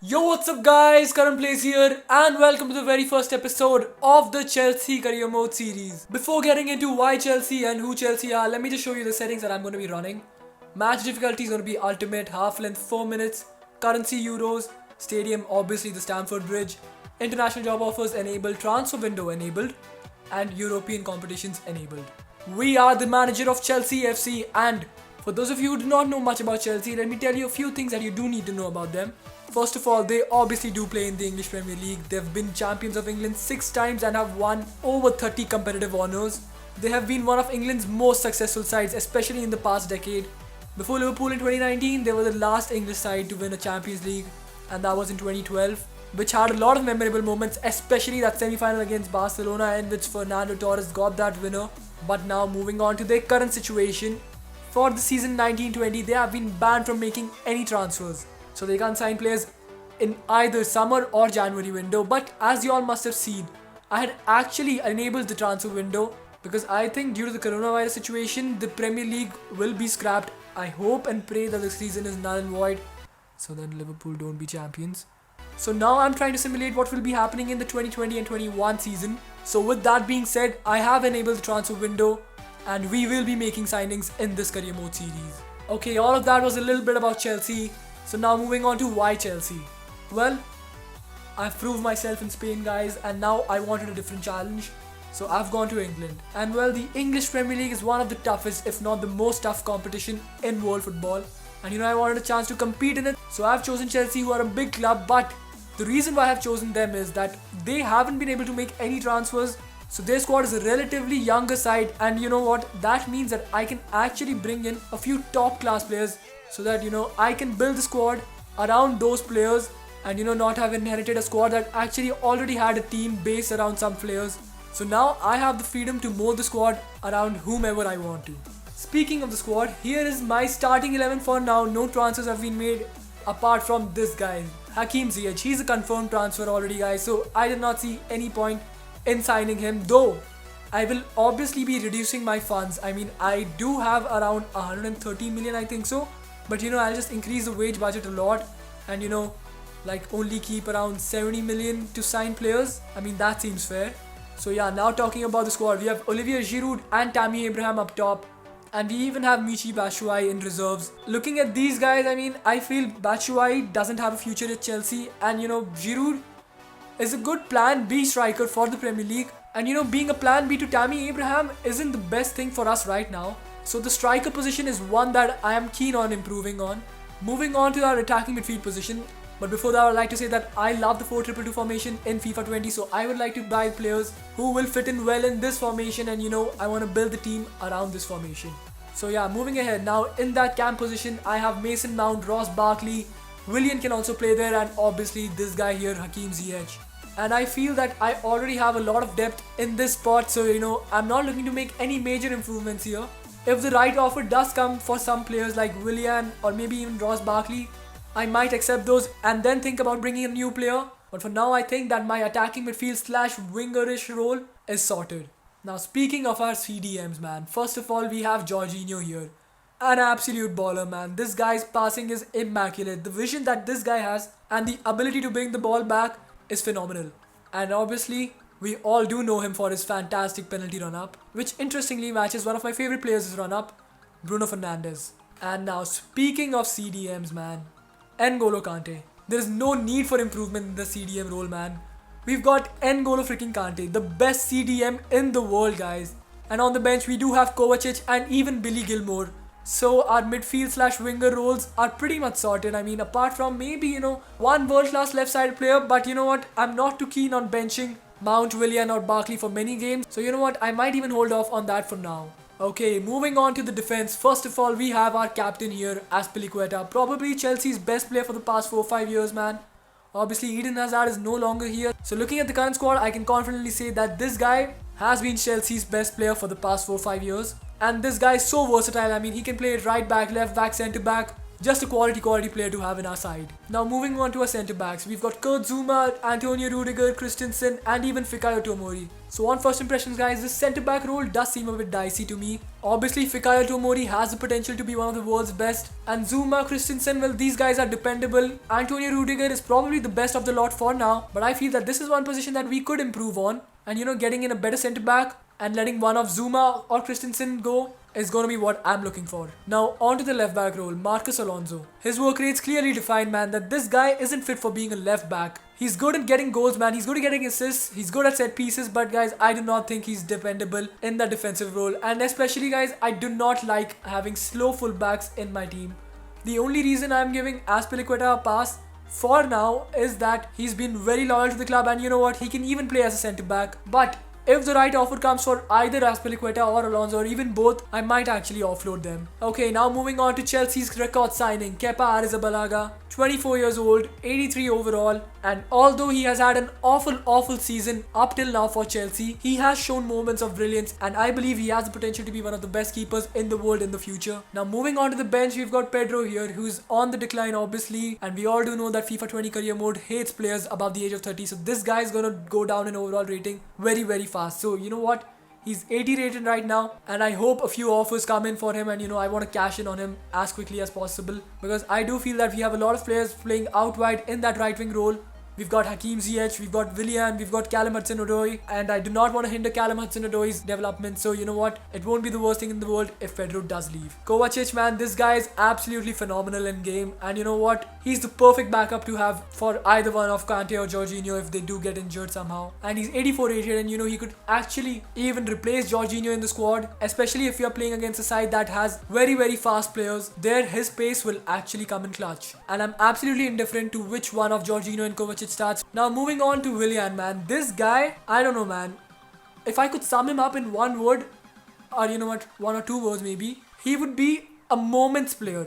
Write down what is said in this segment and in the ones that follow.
Yo, what's up guys? KaranPlays here and welcome to the very first episode of the Chelsea Career Mode series. Before getting into why Chelsea and who Chelsea are, let me just show you the settings that I'm going to be running. Match difficulty is going to be ultimate, half length 4 minutes, currency euros, stadium obviously the Stamford Bridge, international job offers enabled, transfer window enabled, and European competitions enabled. We are the manager of Chelsea FC, and for those of you who do not know much about Chelsea, let me tell you a few things that you do need to know about them. First of all, they obviously do play in the English Premier League. They've been champions of England 6 times and have won over 30 competitive honours. They have been one of England's most successful sides, especially in the past decade. Before Liverpool in 2019, they were the last English side to win a Champions League, and that was in 2012, which had a lot of memorable moments, especially that semi-final against Barcelona in which Fernando Torres got that winner. But now moving on to their current situation, for the season 19-20, they have been banned from making any transfers. So they can't sign players in either summer or January window. But as you all must have seen, I had actually enabled the transfer window because I think due to the coronavirus situation, the Premier League will be scrapped. I hope and pray that the season is null and void so that Liverpool don't be champions. So now I'm trying to simulate what will be happening in the 2020 and 21 season. So with that being said, I have enabled the transfer window and we will be making signings in this career mode series. Okay, all of that was a little bit about Chelsea. So now moving on to why Chelsea. Well, I've proved myself in Spain guys, and now I wanted a different challenge. So I've gone to England. And well, the English Premier League is one of the toughest, if not the most tough competition in world football. And I wanted a chance to compete in it. So I've chosen Chelsea, who are a big club, but the reason why I've chosen them is that they haven't been able to make any transfers. So their squad is a relatively younger side, and you know what? That means that I can actually bring in a few top class players so that I can build the squad around those players and not have inherited a squad that actually already had a team based around some players. So now I have the freedom to mold the squad around whomever I want to. Speaking of the squad, here is my starting 11 for now. No transfers have been made apart from this guy, Hakim Ziyech. He's a confirmed transfer already guys, so I did not see any point in signing him, though I will obviously be reducing my funds. I mean, I do have around 130 million, I think so, but I'll just increase the wage budget a lot and like only keep around 70 million to sign players. I mean, that seems fair. So yeah, now talking about the squad, we have Olivier Giroud and Tammy Abraham up top, and we even have Michy Batshuayi in reserves. Looking at these guys, I mean, I feel Batshuayi doesn't have a future at Chelsea, and Giroud is a good plan B striker for the Premier League, and being a plan B to Tammy Abraham isn't the best thing for us right now. So the striker position is one that I am keen on improving on. Moving on to our attacking midfield position, but before that I would like to say that I love the 4-2-2 formation in FIFA 20, so I would like to buy players who will fit in well in this formation, and I want to build the team around this formation. So yeah, moving ahead, now in that cam position I have Mason Mount, Ross Barkley, Willian can also play there, and obviously this guy here, Hakim Ziyech. And I feel that I already have a lot of depth in this spot, so I'm not looking to make any major improvements here. If the right offer does come for some players like Willian or maybe even Ross Barkley, I might accept those and then think about bringing a new player. But for now, I think that my attacking midfield slash wingerish role is sorted. Now speaking of our CDMs, man, first of all we have Jorginho here. An absolute baller, man. This guy's passing is immaculate. The vision that this guy has and the ability to bring the ball back is phenomenal. And obviously, we all do know him for his fantastic penalty run-up, which interestingly matches one of my favorite players' run-up, Bruno Fernandes. And now, speaking of CDMs, man, N'Golo Kante. There is no need for improvement in the CDM role, man. We've got N'Golo freaking Kante, the best CDM in the world, guys. And on the bench, we do have Kovacic and even Billy Gilmore. So our midfield slash winger roles are pretty much sorted. I mean, apart from maybe, one world-class left-sided player, but you know what? I'm not too keen on benching Mount, Willian or Barkley for many games. So you know what? I might even hold off on that for now. Okay, moving on to the defense. First of all, we have our captain here, Azpilicueta. Probably Chelsea's best player for the past 4-5 years, man. Obviously, Eden Hazard is no longer here. So looking at the current squad, I can confidently say that this guy has been Chelsea's best player for the past 4-5 years. And this guy is so versatile. I mean, he can play right back, left back, centre back, Just a quality player to have in our side. Now moving on to our centre backs, we've got Kurt Zouma, Antonio Rudiger, Christensen, and even Fikayo Tomori. So on first impressions, guys, this centre back role does seem a bit dicey to me. Obviously, Fikayo Tomori has the potential to be one of the world's best, and Zouma, Christensen, well, these guys are dependable. Antonio Rudiger is probably the best of the lot for now, but I feel that this is one position that we could improve on, and getting in a better centre back and letting one of Zouma or Christensen go is going to be what I'm looking for. Now on to the left back role, Marcus Alonso. His work rate's clearly defined, man, that this guy isn't fit for being a left back. He's good at getting goals, man. He's good at getting assists. He's good at set pieces. But guys, I do not think he's dependable in the defensive role. And especially, guys, I do not like having slow fullbacks in my team. The only reason I'm giving Azpilicueta a pass for now is that he's been very loyal to the club. And you know what? He can even play as a centre back. But if the right offer comes for either Azpilicueta or Alonso or even both, I might actually offload them. Okay, now moving on to Chelsea's record signing, Kepa Arrizabalaga. 24 years old, 83 overall, and although he has had an awful season up till now for Chelsea, he has shown moments of brilliance, and I believe he has the potential to be one of the best keepers in the world in the future. Now moving on to the bench, we've got Pedro here, who's on the decline obviously, and we all do know that FIFA 20 career mode hates players above the age of 30, so this guy is gonna go down in overall rating very fast. So you know what? He's 80 rated right now, and I hope a few offers come in for him, and I want to cash in on him as quickly as possible, because I do feel that we have a lot of players playing out wide in that right wing role. We've got Hakim Ziyech, we've got Willian, we've got Callum Hudson-Odoi, and I do not want to hinder Callum Hudson-Odoi's development, so you know what? It won't be the worst thing in the world if Pedro does leave. Kovacic, man, this guy is absolutely phenomenal in game, and you know what? He's the perfect backup to have for either one of Kante or Jorginho if they do get injured somehow. And he's 84 rated, and he could actually even replace Jorginho in the squad, especially if you're playing against a side that has very fast players. There, his pace will actually come in clutch. And I'm absolutely indifferent to which one of Jorginho and Kovacic starts. Now moving on to Willian, man. This guy, I don't know, man. If I could sum him up in one word, or you know what, one or two words maybe, he would be a moments player.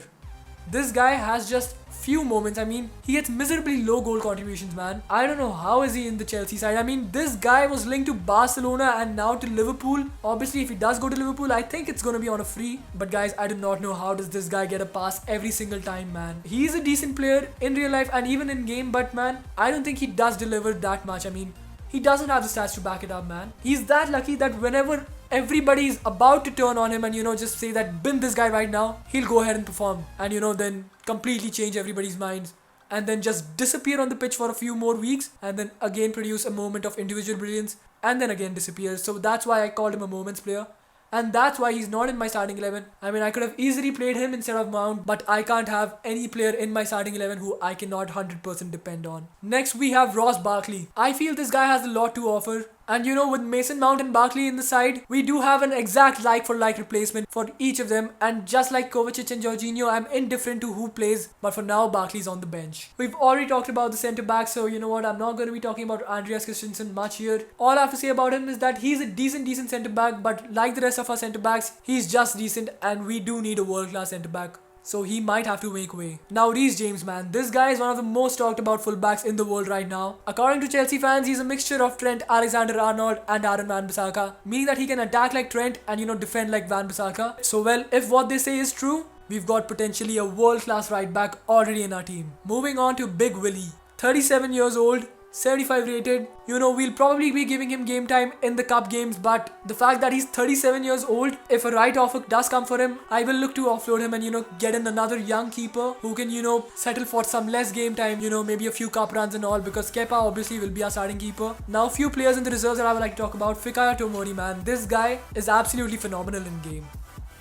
This guy has just few moments. I mean, he gets miserably low goal contributions, man. I don't know how is he in the Chelsea side. I mean, this guy was linked to Barcelona and now to Liverpool. Obviously, if he does go to Liverpool, I think it's going to be on a free. But guys, I do not know how does this guy get a pass every single time, man. He's a decent player in real life and even in game, but man, I don't think he does deliver that much. I mean, he doesn't have the stats to back it up, man. He's that lucky that whenever everybody is about to turn on him and just say that bin this guy right now, he'll go ahead and perform and then completely change everybody's minds and then just disappear on the pitch for a few more weeks and then again produce a moment of individual brilliance and then again disappears. So that's why I called him a moments player. And that's why he's not in my starting 11. I mean, I could have easily played him instead of Mount, but I can't have any player in my starting 11 who I cannot 100% depend on. Next, we have Ross Barkley. I feel this guy has a lot to offer. And with Mason Mount and Barkley in the side, we do have an exact like-for-like replacement for each of them. And just like Kovacic and Jorginho, I'm indifferent to who plays. But for now, Barkley's on the bench. We've already talked about the centre-back, so you know what? I'm not going to be talking about Andreas Christensen much here. All I have to say about him is that he's a decent centre-back. But like the rest of our centre-backs, he's just decent. And we do need a world-class centre-back. So he might have to make way. Now Reece James, man. This guy is one of the most talked about fullbacks in the world right now. According to Chelsea fans, he's a mixture of Trent Alexander-Arnold and Aaron Wan-Bissaka. Meaning that he can attack like Trent and defend like Wan-Bissaka. So well, if what they say is true, we've got potentially a world-class right back already in our team. Moving on to Big Willie. 37 years old. 75 rated. We'll probably be giving him game time in the cup games, but the fact that he's 37 years old, if a right offer does come for him, I will look to offload him and get in another young keeper who can settle for some less game time, maybe a few cup runs and all, because Kepa obviously will be our starting keeper. Now few players in the reserves that I would like to talk about. Fikayo Tomori, man. This guy is absolutely phenomenal in game.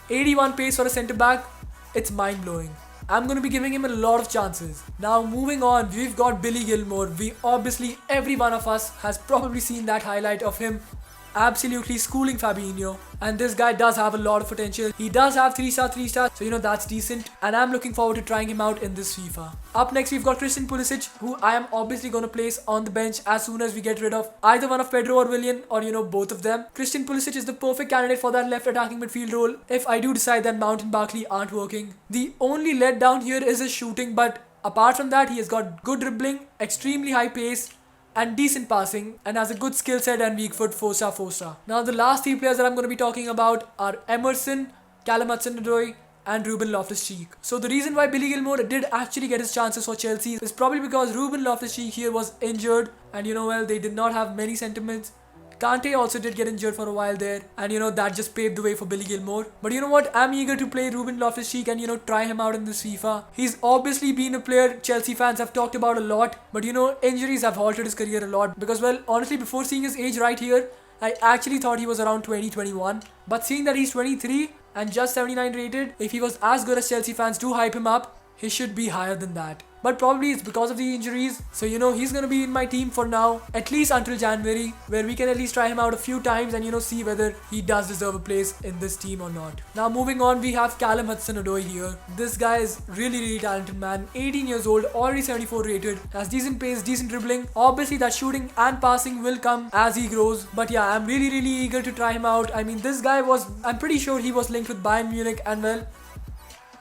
81 pace for a centre back, it's mind blowing. I'm going to be giving him a lot of chances. Now moving on, we've got Billy Gilmore. Every one of us has probably seen that highlight of him absolutely schooling Fabinho. And this guy does have a lot of potential. He does have 3-star, so that's decent. And I'm looking forward to trying him out in this FIFA. Up next, we've got Christian Pulisic, who I am obviously going to place on the bench as soon as we get rid of either one of Pedro or Willian, or both of them. Christian Pulisic is the perfect candidate for that left attacking midfield role if I do decide that Mount and Barkley aren't working. The only letdown here is his shooting, but apart from that, he has got good dribbling, extremely high pace, and decent passing, and has a good skill set and weak foot 4-star. Now the last three players that I'm going to be talking about are Emerson, Callum Hudson-Odoi, and Ruben Loftus-Cheek. So the reason why Billy Gilmour did actually get his chances for Chelsea is probably because Ruben Loftus-Cheek here was injured, and well, they did not have many sentiments. Kante also did get injured for a while there, and that just paved the way for Billy Gilmour. But you know what, I'm eager to play Ruben Loftus-Cheek and try him out in this FIFA. He's obviously been a player Chelsea fans have talked about a lot, but injuries have halted his career a lot because, well, honestly, before seeing his age right here, I actually thought he was around 20-21. But seeing that he's 23 and just 79 rated, if he was as good as Chelsea fans do hype him up, he should be higher than that. But probably it's because of the injuries. So he's gonna be in my team for now, at least until January, where we can at least try him out a few times and see whether he does deserve a place in this team or not. Now moving on, we have Callum Hudson-Odoi here. This guy is really talented, man. 18 years old, already 74 rated, has decent pace, decent dribbling. Obviously that shooting and passing will come as he grows. But yeah, I'm really eager to try him out. I mean, this guy I'm pretty sure he was linked with Bayern Munich, and well,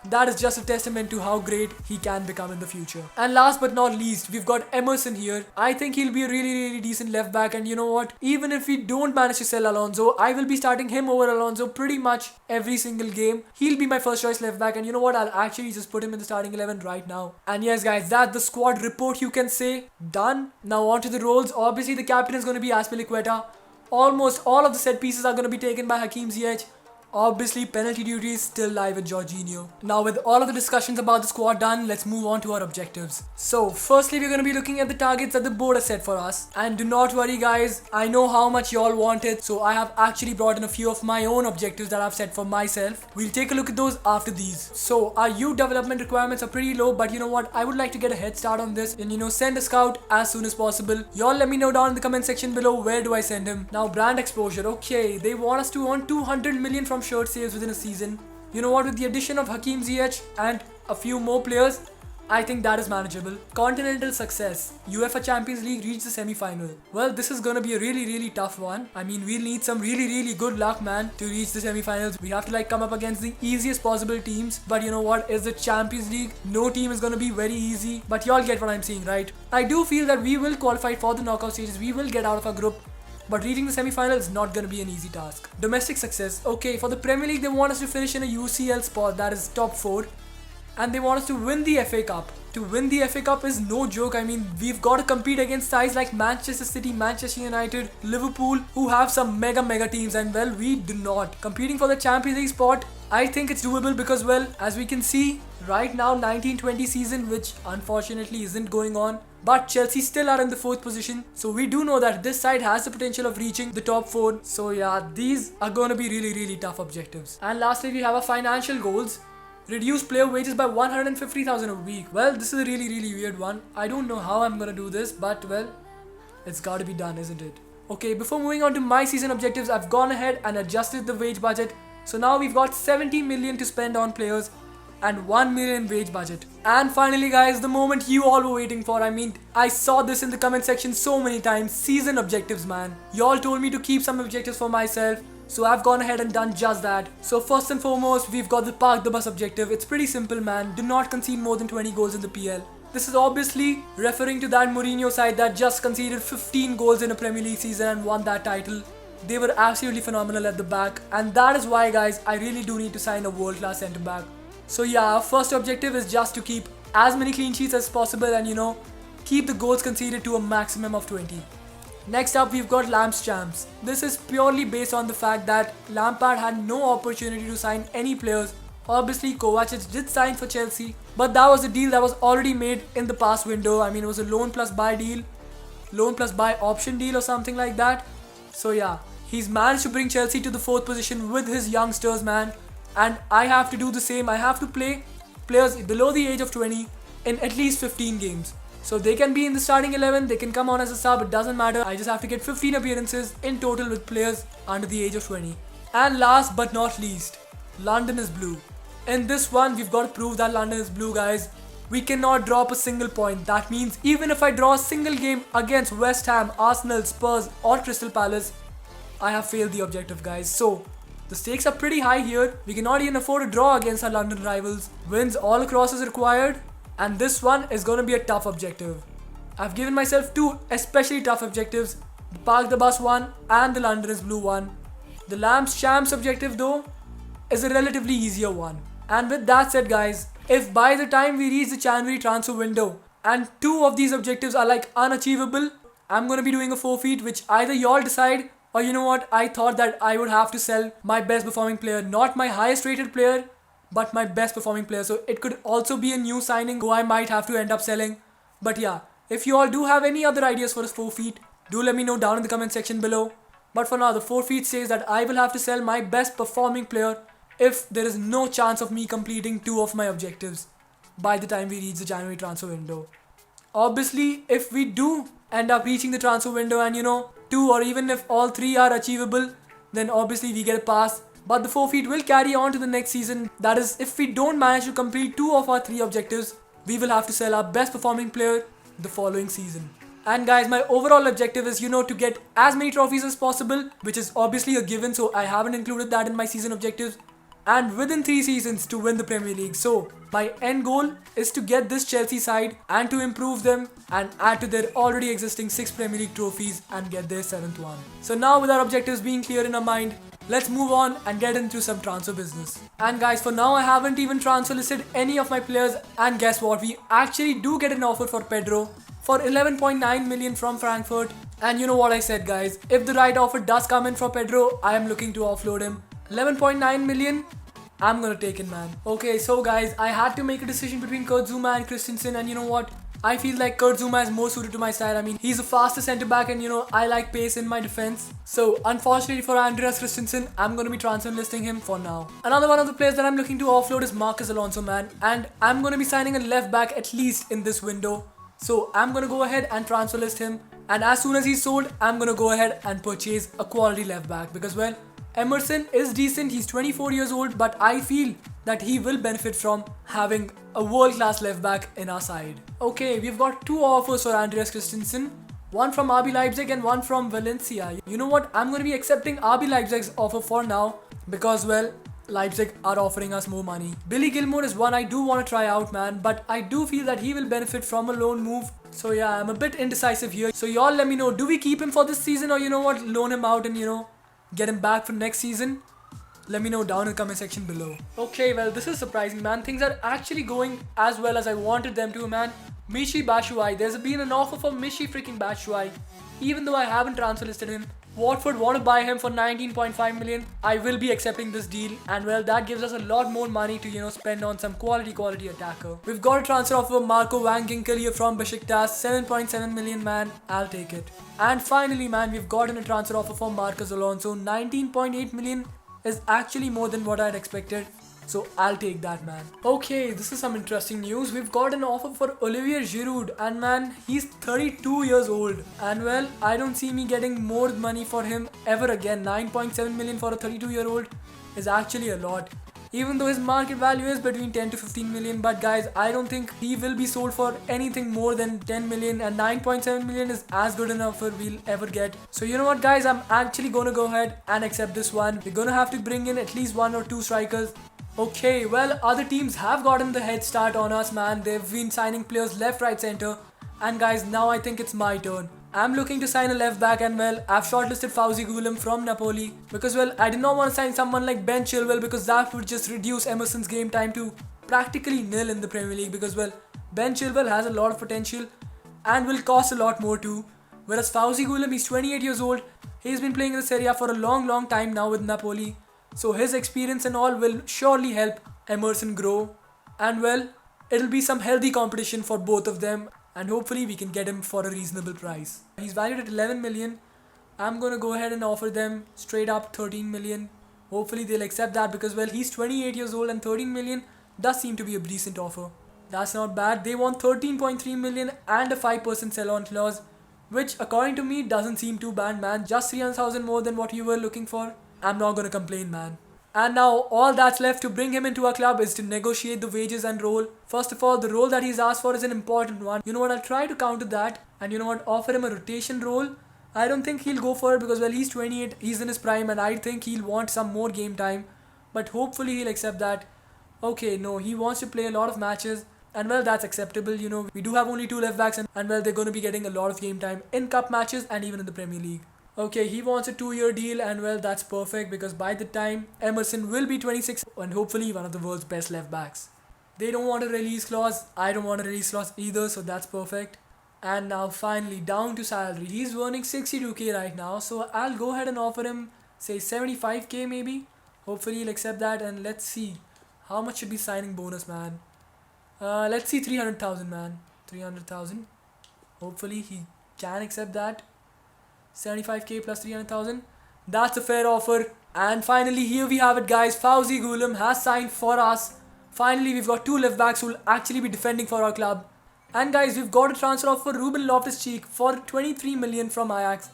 that is just a testament to how great he can become in the future. And last but not least, we've got Emerson here. I think he'll be a really decent left back, and you know what? Even if we don't manage to sell Alonso, I will be starting him over Alonso pretty much every single game. He'll be my first choice left back, and you know what? I'll actually just put him in the starting 11 right now. And yes guys, that's the squad report, you can say. Done. Now on to the roles. Obviously the captain is going to be Azpilicueta. Almost all of the set pieces are going to be taken by Hakim Ziyech. Obviously, penalty duty is still live with Jorginho. Now, with all of the discussions about the squad done, let's move on to our objectives. So, firstly, we're going to be looking at the targets that the board has set for us. And do not worry, guys. I know how much y'all want it. So, I have actually brought in a few of my own objectives that I've set for myself. We'll take a look at those after these. So, our youth development requirements are pretty low. But you know what? I would like to get a head start on this and, send a scout as soon as possible. Y'all let me know down in the comment section below where do I send him. Now, brand exposure. Okay, they want us to earn 200 million from shirt sales within a season. You know what, with the addition of Hakim Ziyech and a few more players, I think that is manageable. Continental success. UEFA Champions League reached the semi-final. Well, this is gonna be a really tough one. I mean, we'll need some really good luck, man, to reach the semi-finals. We have to come up against the easiest possible teams. But you know what, it's the Champions League. No team is gonna be very easy. But y'all get what I'm saying, right? I do feel that we will qualify for the knockout stages. We will get out of our group. But reaching the semi-final is not going to be an easy task. Domestic success. Okay, for the Premier League, they want us to finish in a UCL spot, that is top 4. And they want us to win the FA Cup. To win the FA Cup is no joke. I mean, we've got to compete against sides like Manchester City, Manchester United, Liverpool, who have some mega teams, and well, we do not. Competing for the Champions League spot, I think it's doable because, well, as we can see, right now 19-20 season, which unfortunately isn't going on. But Chelsea still are in the 4th position. So we do know that this side has the potential of reaching the top 4. So yeah, these are going to be really tough objectives. And lastly, we have our financial goals. Reduce player wages by 150,000 a week. Well, this is a really weird one. I don't know how I'm going to do this, but well, it's got to be done, isn't it? Okay, before moving on to my season objectives, I've gone ahead and adjusted the wage budget. So now we've got 70 million to spend on players and 1 million wage budget. And finally guys, the moment you all were waiting for. I mean, I saw this in the comment section so many times. Season objectives, man. Y'all told me to keep some objectives for myself, so I've gone ahead and done just that. So first and foremost, we've got the park the bus objective. It's pretty simple, man. Do not concede more than 20 goals in the PL. This is obviously referring to that Mourinho side that just conceded 15 goals in a Premier League season and won that title. They were absolutely phenomenal at the back, and that is why guys, I really do need to sign a world-class centre back. So yeah, our first objective is just to keep as many clean sheets as possible and keep the goals conceded to a maximum of 20. Next up, we've got Lamp's Champs. This is purely based on the fact that Lampard had no opportunity to sign any players. Obviously, Kovacic did sign for Chelsea, but that was a deal that was already made in the past window. I mean, it was a loan plus buy deal, loan plus buy option deal or something like that. So yeah, he's managed to bring Chelsea to the 4th position with his youngsters, man. And I have to do the same. I have to play players below the age of 20 in at least 15 games. So they can be in the starting 11, they can come on as a sub, it doesn't matter. I just have to get 15 appearances in total with players under the age of 20. And last but not least, London is blue. In this one, we've got to prove that London is blue, guys. We cannot drop a single point. That means even if I draw a single game against West Ham, Arsenal, Spurs or Crystal Palace, I have failed the objective, guys. So the stakes are pretty high here. We cannot even afford a draw against our London rivals. Wins all across is required. And this one is going to be a tough objective. I've given myself 2 especially tough objectives. The Park the Bus one and the London is Blue one. The Lamp's Champs objective though is a relatively easier one. And with that said, guys, if by the time we reach the January transfer window and two of these objectives are like unachievable, I'm gonna be doing a forfeit, which either y'all decide, or you know what, I thought that I would have to sell my best performing player, not my highest rated player, but my best performing player. So it could also be a new signing who I might have to end up selling. But yeah, if you all do have any other ideas for a forfeit, do let me know down in the comment section below. But for now, the forfeit says that I will have to sell my best performing player if there is no chance of me completing two of my objectives by the time we reach the January transfer window. Obviously, if we do end up reaching the transfer window and two or even if all three are achievable, then obviously we get a pass. But the forfeit will carry on to the next season. That is, if we don't manage to complete two of our three objectives, we will have to sell our best performing player the following season. And guys, my overall objective is, to get as many trophies as possible, which is obviously a given, so I haven't included that in my season objectives. And within 3 seasons to win the Premier League. So my end goal is to get this Chelsea side and to improve them and add to their already existing 6 Premier League trophies and get their 7th one. So now with our objectives being clear in our mind, let's move on and get into some transfer business. And guys, for now I haven't even transfer listed any of my players, and guess what, we actually do get an offer for Pedro for 11.9 million from Frankfurt. And you know what I said, guys, if the right offer does come in for Pedro, I am looking to offload him. 11.9 million, I'm gonna take it, man. Okay, so guys, I had to make a decision between Kurt Zouma and Christensen, and you know what? I feel like Kurt Zouma is more suited to my style. I mean, he's a faster centre back, and I like pace in my defense. So unfortunately for Andreas Christensen, I'm gonna be transfer listing him for now. Another one of the players that I'm looking to offload is Marcus Alonso, man, and I'm gonna be signing a left back at least in this window. So I'm gonna go ahead and transfer list him, and as soon as he's sold, I'm gonna go ahead and purchase a quality left back because, well, Emerson is decent, he's 24 years old, but I feel that he will benefit from having a world-class left back in our side. Okay, we've got two offers for Andreas Christensen, one from RB Leipzig and one from Valencia. You know what, I'm going to be accepting RB Leipzig's offer for now because, well, Leipzig are offering us more money. Billy Gilmour is one I do want to try out, man, but I do feel that he will benefit from a loan move. So yeah, I'm a bit indecisive here. So y'all let me know, do we keep him for this season or loan him out and get him back for next season? Let me know down in the comment section below. Okay, well, this is surprising, man. Things are actually going as well as I wanted them to, man. Michy Batshuayi. There's been an offer for Michy freaking Batshuayi. Even though I haven't transfer listed him, Watford want to buy him for 19.5 million. I will be accepting this deal, and well, that gives us a lot more money to spend on some quality attacker. We've got a transfer offer for Marco Van Ginkel here from Besiktas, 7.7 million, man. I'll take it. And finally, man, we've gotten a transfer offer for Marcus Alonso, 19.8 million is actually more than what I'd expected. So I'll take that, man. Okay, this is some interesting news. We've got an offer for Olivier Giroud, and man, he's 32 years old. And well, I don't see me getting more money for him ever again. 9.7 million for a 32-year-old is actually a lot. Even though his market value is between 10 to 15 million, but guys, I don't think he will be sold for anything more than 10 million, and 9.7 million is as good an offer we'll ever get. So you know what, guys, I'm actually gonna go ahead and accept this one. We're gonna have to bring in at least 1 or 2 strikers. Okay, well, other teams have gotten the head start on us, man. They've been signing players left, right, center. And guys, now I think it's my turn. I'm looking to sign a left back, and well, I've shortlisted Fauzi Ghoulam from Napoli because, well, I did not want to sign someone like Ben Chilwell because that would just reduce Emerson's game time to practically nil in the Premier League because, well, Ben Chilwell has a lot of potential and will cost a lot more too. Whereas Fauzi Ghoulam, he's 28 years old. He's been playing in the Serie A for a long time now with Napoli. So his experience and all will surely help Emerson grow. And well, it'll be some healthy competition for both of them. And hopefully we can get him for a reasonable price. He's valued at 11 million. I'm gonna go ahead and offer them straight up 13 million. Hopefully they'll accept that because, well, he's 28 years old and 13 million does seem to be a decent offer. That's not bad. They want 13.3 million and a 5% sell-on clause, which according to me doesn't seem too bad, man. Just 300,000 more than what you were looking for. I'm not gonna complain, man. And now all that's left to bring him into our club is to negotiate the wages and role. First of all, the role that he's asked for is an important one. You know what, I'll try to counter that and offer him a rotation role. I don't think he'll go for it because, well, he's 28, he's in his prime, and I think he'll want some more game time. But hopefully he'll accept that. Okay, no, he wants to play a lot of matches, and well, that's acceptable. We do have only 2 left backs, and well, they're going to be getting a lot of game time in cup matches and even in the Premier League. Okay, he wants a 2-year deal, and well, that's perfect because by the time Emerson will be 26 and hopefully one of the world's best left backs. They don't want a release clause. I don't want a release clause either, so that's perfect. And now finally down to salary. He's earning 62k right now, so I'll go ahead and offer him say 75k maybe. Hopefully he'll accept that, and let's see how much should be signing bonus, man. Let's see 300,000, man. 300,000. Hopefully he can accept that. 75k plus 300,000. That's a fair offer. And finally here we have it, guys. Fauzi Ghulam has signed for us. Finally we've got two left backs who will actually be defending for our club. And guys, we've got a transfer offer for Ruben Loftus-Cheek for 23 million from Ajax.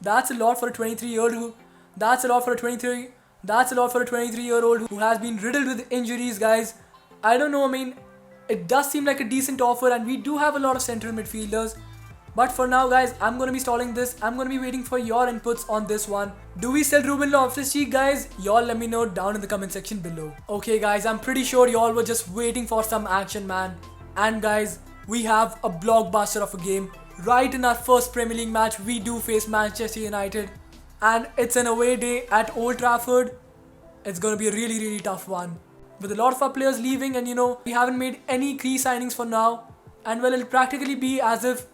That's a lot for a 23-year-old who. That's a lot for a 23-year-old who has been riddled with injuries, guys. I don't know. I mean, it does seem like a decent offer, and we do have a lot of central midfielders. But for now, guys, I'm going to be stalling this. I'm going to be waiting for your inputs on this one. Do we sell Ruben Loftus-Cheek, guys? Y'all let me know down in the comment section below. Okay, guys, I'm pretty sure y'all were just waiting for some action, man. And guys, we have a blockbuster of a game. Right in our first Premier League match, we do face Manchester United. And it's an away day at Old Trafford. It's going to be a really, really tough one. With a lot of our players leaving, and we haven't made any key signings for now. And well, it'll practically be as if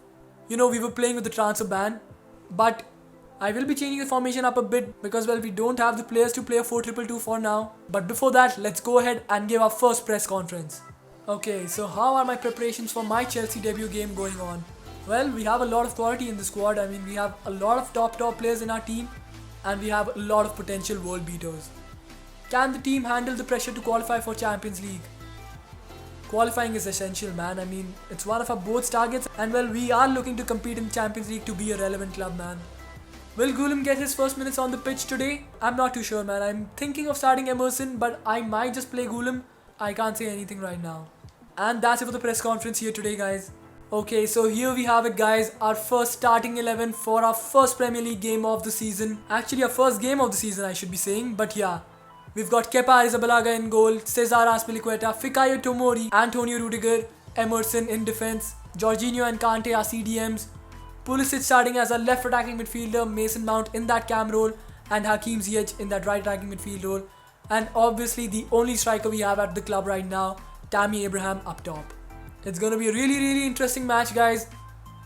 we were playing with the transfer ban. But I will be changing the formation up a bit because, well, we don't have the players to play a 4-2-2 for now. But before that, let's go ahead and give our first press conference. Okay, so how are my preparations for my Chelsea debut game going on? Well, we have a lot of quality in the squad. I mean, we have a lot of top players in our team. And we have a lot of potential world beaters. Can the team handle the pressure to qualify for Champions League? Qualifying is essential, man. I mean, it's one of our both targets, and well, we are looking to compete in Champions League to be a relevant club, man. Will Ghulam get his first minutes on the pitch today? I'm not too sure, man. I'm thinking of starting Emerson, but I might just play Ghulam. I can't say anything right now. And that's it for the press conference here today, guys. Okay, so here we have it, guys. Our first starting 11 for our first Premier League game of the season. Actually, our first game of the season, I should be saying, but yeah. We've got Kepa Arrizabalaga in goal, Cesar Azpilicueta, Fikayo Tomori, Antonio Rudiger, Emerson in defense, Jorginho and Kante are CDMs, Pulisic starting as a left attacking midfielder, Mason Mount in that cam role, and Hakim Ziyech in that right attacking midfield role, and obviously the only striker we have at the club right now, Tammy Abraham up top. It's going to be a really, really interesting match, guys.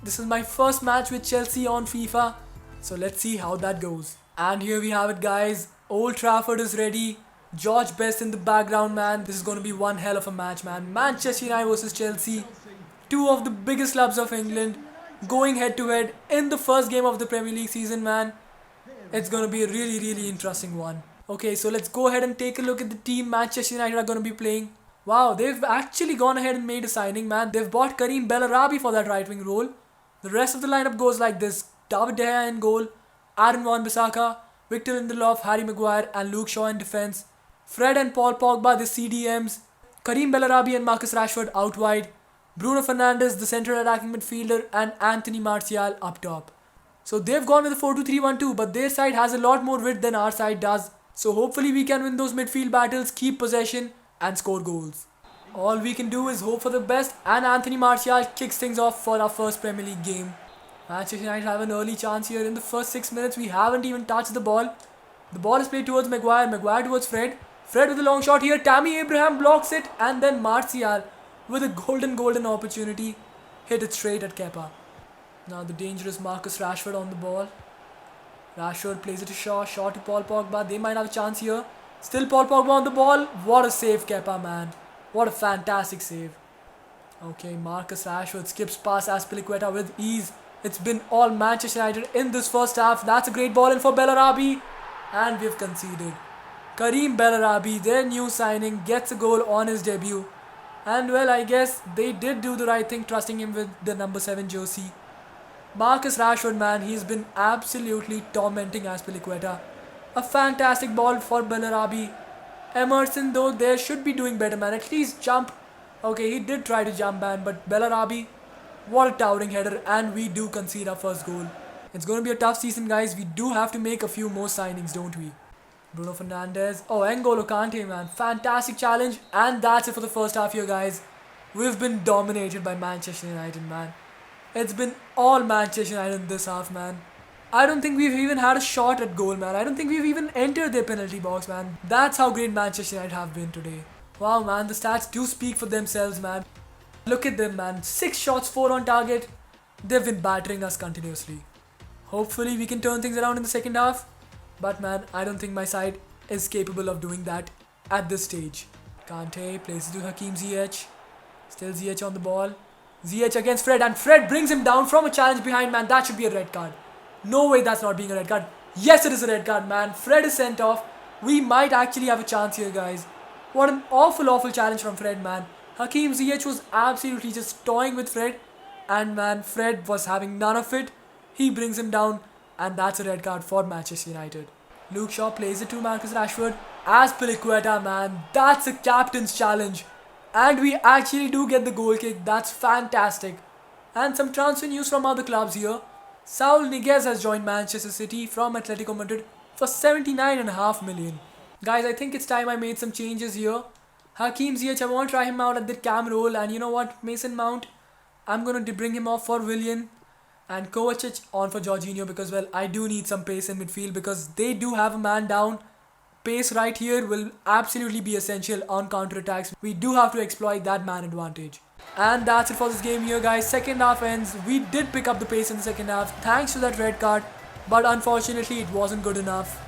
This is my first match with Chelsea on FIFA, so let's see how that goes. And here we have it, guys. Old Trafford is ready. George Best in the background, man. This is going to be one hell of a match, man. Manchester United versus Chelsea. Two of the biggest clubs of England going head to head in the first game of the Premier League season, man. It's going to be a really, really interesting one. Okay, so let's go ahead and take a look at the team Manchester United are going to be playing. Wow, they've actually gone ahead and made a signing, man. They've bought Karim Bellarabi for that right wing role. The rest of the lineup goes like this. David De Gea in goal. Aaron Wan-Bissaka, Victor Lindelof, Harry Maguire and Luke Shaw in defense. Fred and Paul Pogba, the CDMs. Karim Bellarabi and Marcus Rashford out wide. Bruno Fernandes, the central attacking midfielder, and Anthony Martial up top. So they've gone with a 4-2-3-1-2, but their side has a lot more width than our side does. So hopefully we can win those midfield battles, keep possession and score goals. All we can do is hope for the best, and Anthony Martial kicks things off for our first Premier League game. Manchester United have an early chance here. In the first 6 minutes, we haven't even touched the ball. The ball is played towards Maguire. Maguire towards Fred. Fred with a long shot here. Tammy Abraham blocks it. And then Martial with a golden opportunity. Hit it straight at Kepa. Now the dangerous Marcus Rashford on the ball. Rashford plays it to Shaw. Shaw to Paul Pogba. They might have a chance here. Still Paul Pogba on the ball. What a save, Kepa, man. What a fantastic save. Okay, Marcus Rashford skips past Azpilicueta with ease. It's been all Manchester United in this first half. That's a great ball in for Bellarabi. And we've conceded. Karim Bellarabi, their new signing, gets a goal on his debut. And well, I guess they did do the right thing, trusting him with the number 7 jersey. Marcus Rashford, man, he's been absolutely tormenting Azpilicueta. A fantastic ball for Bellarabi. Emerson, though, they should be doing better, man. At least jump. Okay, he did try to jump, man, but Bellarabi, what a towering header, and we do concede our first goal. It's going to be a tough season, guys. We do have to make a few more signings, don't we? Bruno Fernandes. Oh, N'Golo Kante, man. Fantastic challenge. And that's it for the first half here, guys. We've been dominated by Manchester United, man. It's been all Manchester United in this half, man. I don't think we've even had a shot at goal, man. I don't think we've even entered their penalty box, man. That's how great Manchester United have been today. Wow, man, the stats do speak for themselves, man. Look at them, man. 6 shots, 4 on target. They've been battering us continuously. Hopefully, we can turn things around in the second half. But, man, I don't think my side is capable of doing that at this stage. Kante plays it to Hakim Ziyech. Still Ziyech on the ball. Ziyech against Fred, and Fred brings him down from a challenge behind, man. That should be a red card. No way that's not being a red card. Yes, it is a red card, man. Fred is sent off. We might actually have a chance here, guys. What an awful challenge from Fred, man. Hakim Ziyech was absolutely just toying with Fred. And, man, Fred was having none of it. He brings him down. And that's a red card for Manchester United. Luke Shaw plays it to Marcus Rashford. Azpilicueta, man. That's a captain's challenge. And we actually do get the goal kick. That's fantastic. And some transfer news from other clubs here. Saul Niguez has joined Manchester City from Atletico Madrid for 79.5 million. Guys, I think it's time I made some changes here. Hakim Ziyech, I want to try him out at the cam role. And you know what? Mason Mount, I'm going to bring him off for Willian. And Kovacic on for Jorginho because, well, I do need some pace in midfield because they do have a man down. Pace right here will absolutely be essential on counter-attacks. We do have to exploit that man advantage. And that's it for this game here, guys. Second half ends. We did pick up the pace in the second half thanks to that red card. But unfortunately, it wasn't good enough.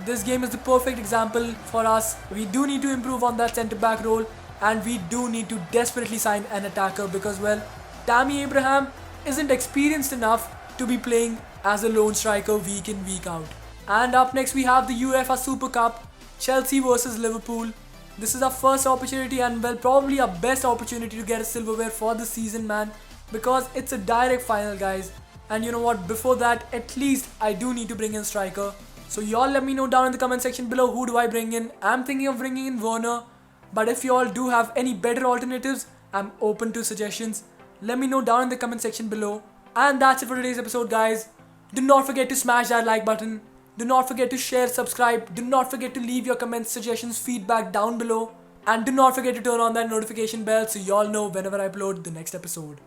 This game is the perfect example for us. We do need to improve on that centre-back role. And we do need to desperately sign an attacker because, well, Tammy Abraham isn't experienced enough to be playing as a lone striker week in, week out. And up next we have the UEFA Super Cup, Chelsea versus Liverpool. This is our first opportunity and, well, probably our best opportunity to get a silverware for the season, man. Because it's a direct final, guys. And you know what, before that, at least I do need to bring in striker. So y'all let me know down in the comment section below who do I bring in. I'm thinking of bringing in Werner. But if y'all do have any better alternatives, I'm open to suggestions. Let me know down in the comment section below. And that's it for today's episode, guys. Do not forget to smash that like button. Do not forget to share, subscribe. Do not forget to leave your comments, suggestions, feedback down below. And do not forget to turn on that notification bell so y'all know whenever I upload the next episode.